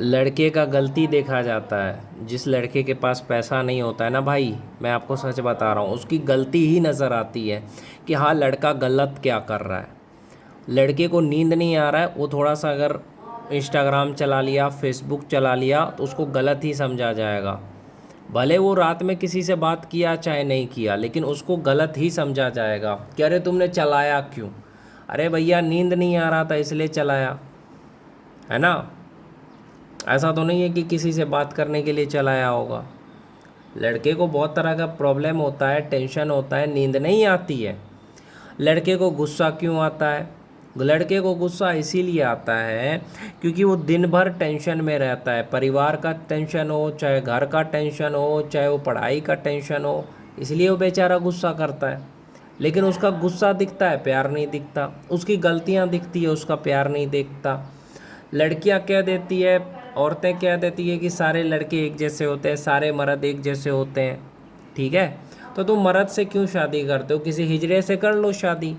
लड़के का गलती देखा जाता है। जिस लड़के के पास पैसा नहीं होता है ना भाई, मैं आपको सच बता रहा हूँ, उसकी गलती ही नज़र आती है कि हाँ लड़का गलत क्या कर रहा है। लड़के को नींद नहीं आ रहा है, वो थोड़ा सा अगर इंस्टाग्राम चला लिया, फेसबुक चला लिया, तो उसको गलत ही समझा जाएगा। भले वो रात में किसी से बात किया चाहे नहीं किया, लेकिन उसको गलत ही समझा जाएगा कि अरे तुमने चलाया क्यों। अरे भैया नींद नहीं आ रहा था इसलिए चलाया, है ना। ऐसा तो नहीं है कि किसी से बात करने के लिए चलाया होगा। लड़के को बहुत तरह का प्रॉब्लम होता है, टेंशन होता है, नींद नहीं आती है। लड़के को गुस्सा क्यों आता है? लड़के को गुस्सा इसीलिए आता है क्योंकि वो दिन भर टेंशन में रहता है। परिवार का टेंशन हो, चाहे घर का टेंशन हो, चाहे वो पढ़ाई का टेंशन हो, इसलिए वो बेचारा गुस्सा करता है। लेकिन उसका गुस्सा दिखता है, प्यार नहीं दिखता। उसकी गलतियां दिखती है, उसका प्यार नहीं दिखता। लड़कियां कह देती है, औरतें कह देती है कि सारे लड़के एक जैसे होते हैं, सारे मर्द एक जैसे होते हैं। ठीक है, तो तुम मर्द से क्यों शादी करते हो? किसी हिजड़े से कर लो शादी,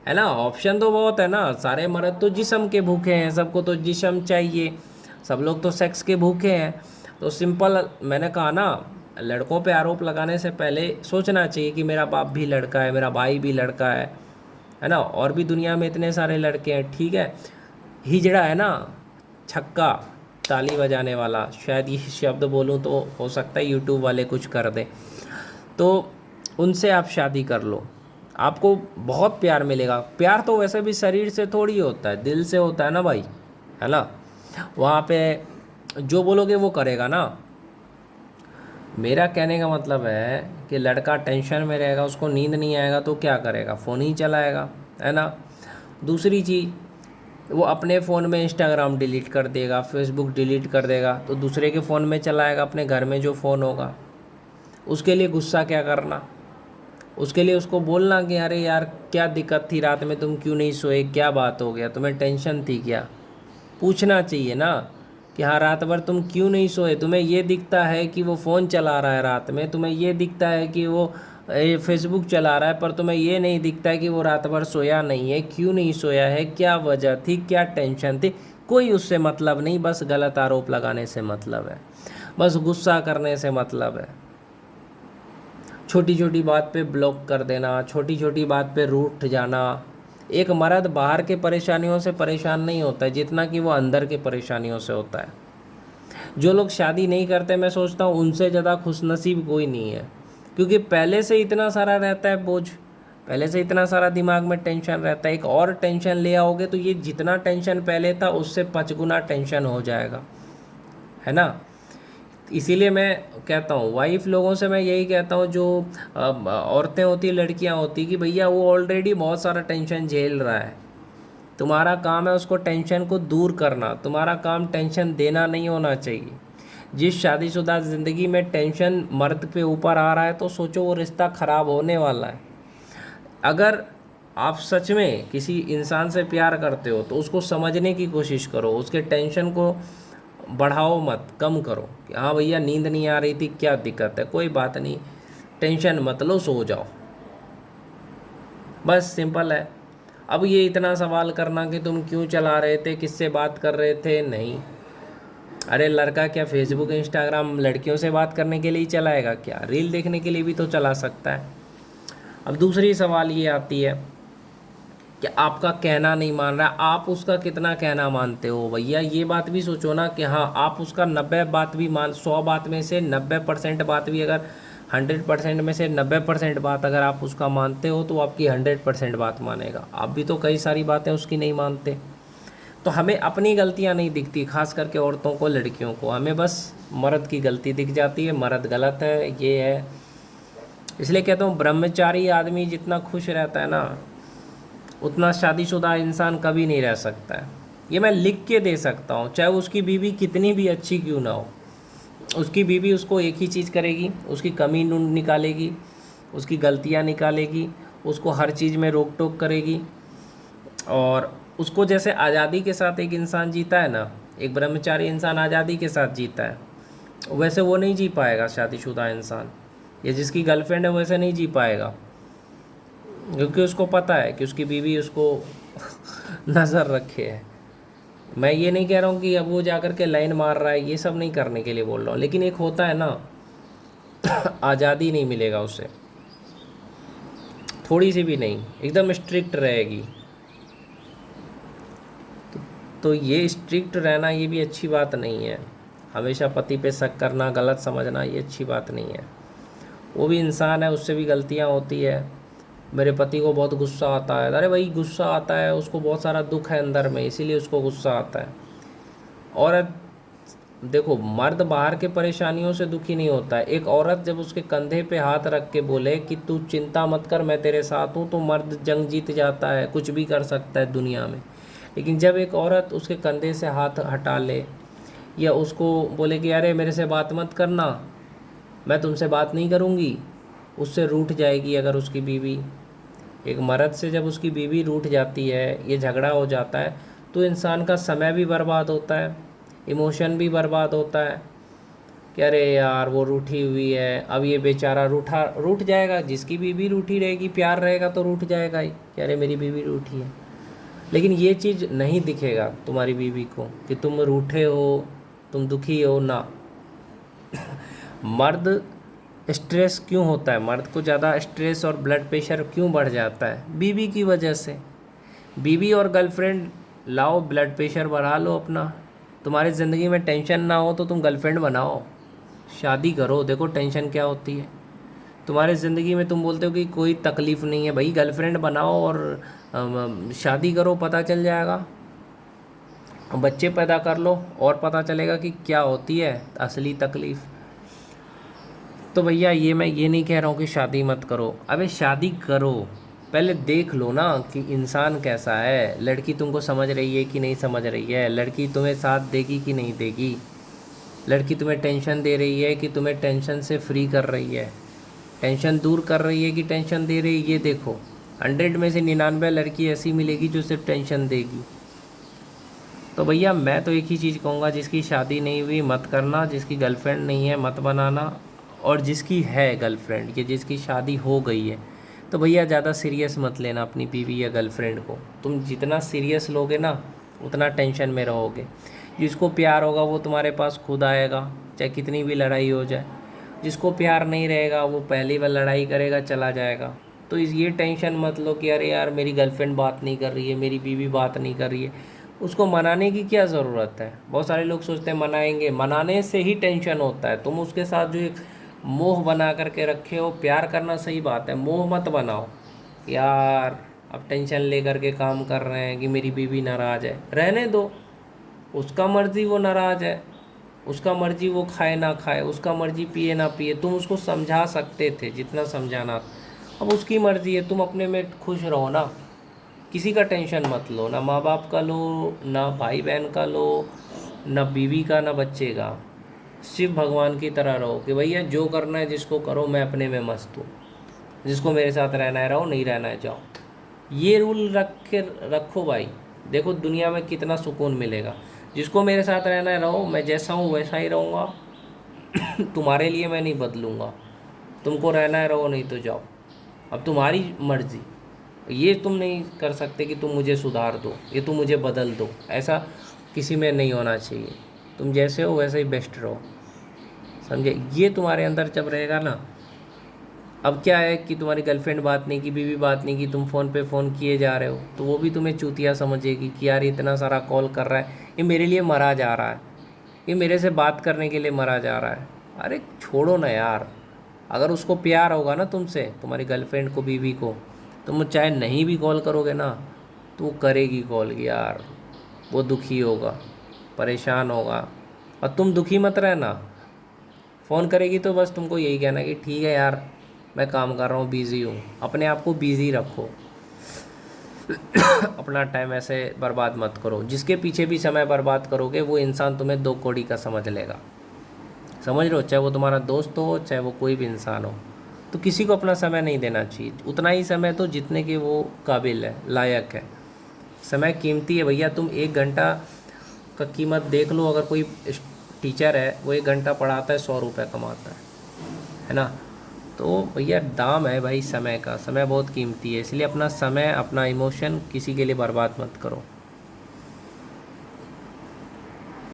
है ना। ऑप्शन तो बहुत है ना। सारे मर्द तो जिस्म के भूखे हैं, सबको तो जिस्म चाहिए, सब लोग तो सेक्स के भूखे हैं। तो सिंपल, मैंने कहा ना, लड़कों पे आरोप लगाने से पहले सोचना चाहिए कि मेरा बाप भी लड़का है, मेरा भाई भी लड़का है ना, और भी दुनिया में इतने सारे लड़के हैं। ठीक है, हिजड़ा है ना, छक्का, ताली बजाने वाला, शायद ये शब्द बोलूँ तो हो सकता है यूट्यूब वाले कुछ कर दें, तो उनसे आप शादी कर लो, आपको बहुत प्यार मिलेगा। प्यार तो वैसे भी शरीर से थोड़ी होता है, दिल से होता है ना भाई, है ना। वहाँ पे जो बोलोगे वो करेगा ना। मेरा कहने का मतलब है कि लड़का टेंशन में रहेगा, उसको नींद नहीं आएगा तो क्या करेगा? फ़ोन ही चलाएगा, है ना। दूसरी चीज़, वो अपने फ़ोन में इंस्टाग्राम डिलीट कर देगा, फेसबुक डिलीट कर देगा, तो दूसरे के फ़ोन में चलाएगा, अपने घर में जो फ़ोन होगा। उसके लिए गुस्सा क्या करना? उसके लिए उसको बोलना कि अरे यार क्या दिक्कत थी, रात में तुम क्यों नहीं सोए, क्या बात हो गया, तुम्हें टेंशन थी क्या? पूछना चाहिए ना कि हाँ रात भर तुम क्यों नहीं सोए। तुम्हें ये दिखता है कि वो फ़ोन चला रहा है रात में, तुम्हें ये दिखता है कि वो फेसबुक चला रहा है, पर तुम्हें ये नहीं दिखता है कि वो रात भर सोया नहीं है। क्यों नहीं सोया है, क्या वजह थी, क्या टेंशन थी? कोई उससे मतलब नहीं, बस गलत आरोप लगाने से मतलब है, बस गुस्सा करने से मतलब है। छोटी छोटी बात पे ब्लॉक कर देना, छोटी छोटी बात पे रूठ जाना। एक मर्द बाहर के परेशानियों से परेशान नहीं होता है जितना कि वो अंदर के परेशानियों से होता है। जो लोग शादी नहीं करते, मैं सोचता हूँ उनसे ज़्यादा खुशनसीब कोई नहीं है, क्योंकि पहले से इतना सारा रहता है बोझ, पहले से इतना सारा दिमाग में टेंशन रहता है। एक और टेंशन ले आओगे तो ये जितना टेंशन पहले था उससे 5 गुना टेंशन हो जाएगा, है ना। इसीलिए मैं कहता हूँ वाइफ लोगों से, मैं यही कहता हूँ जो औरतें होती, लड़कियाँ होती, कि भैया वो ऑलरेडी बहुत सारा टेंशन झेल रहा है। तुम्हारा काम है उसको टेंशन को दूर करना, तुम्हारा काम टेंशन देना नहीं होना चाहिए। जिस शादीशुदा ज़िंदगी में टेंशन मर्द पे ऊपर आ रहा है, तो सोचो वो रिश्ता ख़राब होने वाला है। अगर आप सच में किसी इंसान से प्यार करते हो तो उसको समझने की कोशिश करो, उसके टेंशन को बढ़ाओ मत, कम करो कि हाँ भैया नींद नहीं आ रही थी, क्या दिक्कत है, कोई बात नहीं, टेंशन मत लो, सो जाओ, बस सिंपल है। अब ये इतना सवाल करना कि तुम क्यों चला रहे थे, किससे बात कर रहे थे, नहीं। अरे लड़का क्या फेसबुक इंस्टाग्राम लड़कियों से बात करने के लिए ही चलाएगा क्या? रील देखने के लिए भी तो चला सकता है। अब दूसरी सवाल ये आती है कि आपका कहना नहीं मान रहा है, आप उसका कितना कहना मानते हो? भैया ये बात भी सोचो ना कि हाँ आप उसका 90 बात भी मान, 100 बात में से 90% बात भी, अगर 100% में से 90% बात अगर आप उसका मानते हो तो आपकी 100% बात मानेगा। आप भी तो कई सारी बातें उसकी नहीं मानते। तो हमें अपनी गलतियां नहीं दिखती, खास करके औरतों को, लड़कियों को, हमें बस मर्द की गलती दिख जाती है, मर्द गलत है, ये है। इसलिए कहता हूँ ब्रह्मचारी आदमी जितना खुश रहता है ना, उतना शादीशुदा इंसान कभी नहीं रह सकता है। ये मैं लिख के दे सकता हूँ, चाहे उसकी बीवी कितनी भी अच्छी क्यों ना हो। उसकी बीवी उसको एक ही चीज़ करेगी, उसकी कमी निकालेगी, उसकी गलतियाँ निकालेगी, उसको हर चीज़ में रोक टोक करेगी। और उसको जैसे आज़ादी के साथ एक इंसान जीता है ना, एक ब्रह्मचारी इंसान आज़ादी के साथ जीता है, वैसे वो नहीं जी पाएगा शादीशुदा इंसान, या जिसकी गर्लफ्रेंड है वैसे नहीं जी पाएगा, क्योंकि उसको पता है कि उसकी बीवी उसको नज़र रखे है। मैं ये नहीं कह रहा हूँ कि अब वो जा कर के लाइन मार रहा है, ये सब नहीं करने के लिए बोल रहा हूँ, लेकिन एक होता है ना, आज़ादी नहीं मिलेगा उसे, थोड़ी सी भी नहीं, एकदम स्ट्रिक्ट रहेगी। तो ये स्ट्रिक्ट रहना ये भी अच्छी बात नहीं है। हमेशा पति पे शक करना, गलत समझना, ये अच्छी बात नहीं है। वो भी इंसान है, उससे भी गलतियाँ होती है। मेरे पति को बहुत गुस्सा आता है, अरे भाई गुस्सा आता है, उसको बहुत सारा दुख है अंदर में, इसीलिए उसको गुस्सा आता है। औरत, देखो मर्द बाहर के परेशानियों से दुखी नहीं होता है। एक औरत जब उसके कंधे पे हाथ रख के बोले कि तू चिंता मत कर, मैं तेरे साथ हूँ, तो मर्द जंग जीत जाता है, कुछ भी कर सकता है दुनिया में। लेकिन जब एक औरत उसके कंधे से हाथ हटा ले, या उसको बोले कि अरे मेरे से बात मत करना, मैं तुमसे बात नहीं करूँगी, उससे रूठ जाएगी अगर उसकी बीवी। एक मर्द से जब उसकी बीवी रूठ जाती है, ये झगड़ा हो जाता है, तो इंसान का समय भी बर्बाद होता है, इमोशन भी बर्बाद होता है कि अरे यार वो रूठी हुई है, अब ये बेचारा रूठ जाएगा। जिसकी बीवी रूठी रहेगी, प्यार रहेगा तो रूठ जाएगा ही कि अरे मेरी बीवी रूठी है। लेकिन ये चीज़ नहीं दिखेगा तुम्हारी बीवी को कि तुम रूठे हो, तुम दुखी हो ना। मर्द स्ट्रेस क्यों होता है, मर्द को ज़्यादा स्ट्रेस और ब्लड प्रेशर क्यों बढ़ जाता है? बीवी की वजह से। बीवी और गर्लफ्रेंड लाओ, ब्लड प्रेशर बढ़ा लो अपना। तुम्हारी ज़िंदगी में टेंशन ना हो तो तुम गर्लफ्रेंड बनाओ, शादी करो, देखो टेंशन क्या होती है। तुम्हारे ज़िंदगी में तुम बोलते हो कि कोई तकलीफ़ नहीं है, भाई गर्लफ्रेंड बनाओ और शादी करो, पता चल जाएगा। बच्चे पैदा कर लो और पता चलेगा कि क्या होती है असली तकलीफ़। तो भैया मैं ये नहीं कह रहा हूँ कि शादी मत करो, अबे शादी करो, पहले देख लो ना कि इंसान कैसा है, लड़की तुमको समझ रही है कि नहीं समझ रही है, लड़की तुम्हें साथ देगी कि नहीं देगी, लड़की तुम्हें टेंशन दे रही है कि तुम्हें टेंशन से फ्री कर रही है, टेंशन दूर कर रही है कि टेंशन दे रही है, ये देखो। 100 में से 99 लड़की ऐसी मिलेगी जो सिर्फ टेंशन देगी। तो भैया मैं तो एक ही चीज़ कहूँगा, जिसकी शादी नहीं हुई मत करना, जिसकी गर्लफ्रेंड नहीं है मत बनाना, और जिसकी है गर्लफ्रेंड या जिसकी शादी हो गई है, तो भैया ज़्यादा सीरियस मत लेना अपनी बीवी या गर्लफ्रेंड को। तुम जितना सीरियस लोगे ना, उतना टेंशन में रहोगे। जिसको प्यार होगा वो तुम्हारे पास खुद आएगा, चाहे कितनी भी लड़ाई हो जाए। जिसको प्यार नहीं रहेगा वो पहली बार लड़ाई करेगा, चला जाएगा। तो ये टेंशन मत लो कि अरे यार मेरी गर्लफ्रेंड बात नहीं कर रही है, मेरी बीवी बात नहीं कर रही है। उसको मनाने की क्या ज़रूरत है? बहुत सारे लोग सोचते हैं मनाएंगे, मनाने से ही टेंशन होता है। तुम उसके साथ जो एक मोह बना करके रखे हो, प्यार करना सही बात है, मोह मत बनाओ यार। अब टेंशन ले करके काम कर रहे हैं कि मेरी बीवी नाराज़ है, रहने दो, उसका मर्ज़ी वो नाराज़ है, उसका मर्ज़ी वो खाए ना खाए, उसका मर्ज़ी पिए ना पिए। तुम उसको समझा सकते थे जितना समझाना, अब उसकी मर्ज़ी है, तुम अपने में खुश रहो ना, किसी का टेंशन मत लो, ना माँ बाप का लो, ना भाई बहन का लो, ना बीवी का, ना बच्चे का। शिव भगवान की तरह रहो कि भैया जो करना है जिसको करो, मैं अपने में मस्त हूँ, जिसको मेरे साथ रहना है रहो, नहीं रहना है जाओ। ये रूल रखो भाई, देखो दुनिया में कितना सुकून मिलेगा। जिसको मेरे साथ रहना है रहो, मैं जैसा हूँ वैसा ही रहूँगा। तुम्हारे लिए मैं नहीं बदलूँगा, तुमको रहना है रहो, नहीं तो जाओ, अब तुम्हारी मर्ज़ी। ये तुम नहीं कर सकते कि तुम मुझे सुधार दो, ये तुम मुझे बदल दो, ऐसा किसी में नहीं होना चाहिए। तुम जैसे हो वैसे ही बेस्ट रहो, समझे? ये तुम्हारे अंदर जब रहेगा ना, अब क्या है कि तुम्हारी गर्लफ्रेंड बात नहीं की, बीवी बात नहीं की, तुम फ़ोन पे फ़ोन किए जा रहे हो, तो वो भी तुम्हें चूतिया समझेगी कि यार इतना सारा कॉल कर रहा है, ये मेरे लिए मरा जा रहा है, ये मेरे से बात करने के लिए मरा जा रहा है। अरे छोड़ो ना यार, अगर उसको प्यार होगा ना तुमसे, तुम्हारी गर्लफ्रेंड को, बीवी को, तुम चाहे नहीं भी कॉल करोगे ना, तो वो करेगी कॉल कि यार वो दुखी होगा, परेशान होगा, और तुम दुखी मत रहना। फ़ोन करेगी तो बस तुमको यही कहना कि ठीक है यार मैं काम कर रहा हूँ, बिज़ी हूँ। अपने आप को बिज़ी रखो, अपना टाइम ऐसे बर्बाद मत करो। जिसके पीछे भी समय बर्बाद करोगे वो इंसान तुम्हें 2 कौड़ी का समझ लेगा, समझ लो, चाहे वो तुम्हारा दोस्त हो, चाहे वो कोई भी इंसान हो। तो किसी को अपना समय नहीं देना चाहिए, उतना ही समय तो जितने के वो काबिल है, लायक है। समय कीमती है भैया, तुम 1 घंटा का कीमत देख लो। अगर कोई टीचर है, वो 1 घंटा पढ़ाता है, 100 रुपये कमाता है ना? तो भैया दाम है भाई समय का, समय बहुत कीमती है, इसलिए अपना समय, अपना इमोशन किसी के लिए बर्बाद मत करो।